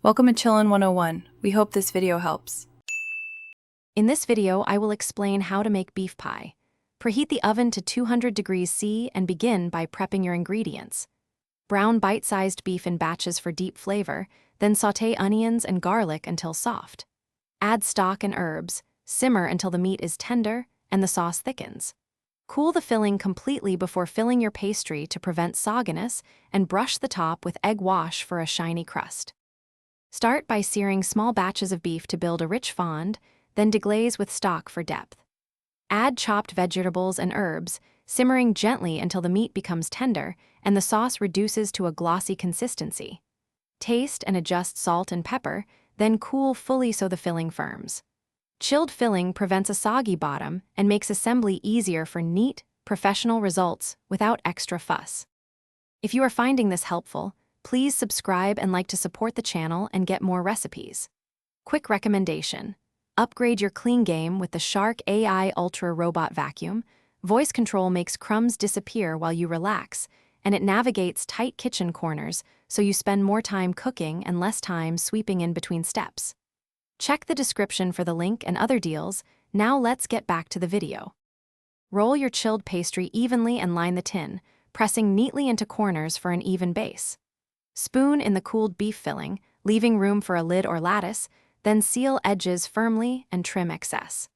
Welcome to Chillin' 101. We hope this video helps. In this video, I will explain how to make beef pie. Preheat the oven to 200 degrees C and begin by prepping your ingredients. Brown bite-sized beef in batches for deep flavor, then sauté onions and garlic until soft. Add stock and herbs, simmer until the meat is tender and the sauce thickens. Cool the filling completely before filling your pastry to prevent sogginess and brush the top with egg wash for a shiny crust. Start by searing small batches of beef to build a rich fond, then deglaze with stock for depth. Add chopped vegetables and herbs, simmering gently until the meat becomes tender and the sauce reduces to a glossy consistency. Taste and adjust salt and pepper, then cool fully so the filling firms. Chilled filling prevents a soggy bottom and makes assembly easier for neat, professional results without extra fuss. If you are finding this helpful, please subscribe and like to support the channel and get more recipes. Quick recommendation: upgrade your clean game with the Shark AI Ultra Robot Vacuum. Voice control makes crumbs disappear while you relax, and it navigates tight kitchen corners so you spend more time cooking and less time sweeping in between steps. Check the description for the link and other deals. Now let's get back to the video. Roll your chilled pastry evenly and line the tin, pressing neatly into corners for an even base. Spoon in the cooled beef filling, leaving room for a lid or lattice, then seal edges firmly and trim excess.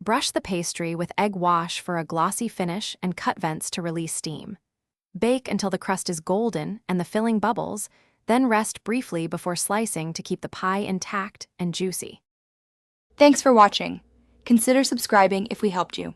Brush the pastry with egg wash for a glossy finish and cut vents to release steam. Bake until the crust is golden and the filling bubbles, then rest briefly before slicing to keep the pie intact and juicy. Thanks for watching. Consider subscribing if we helped you.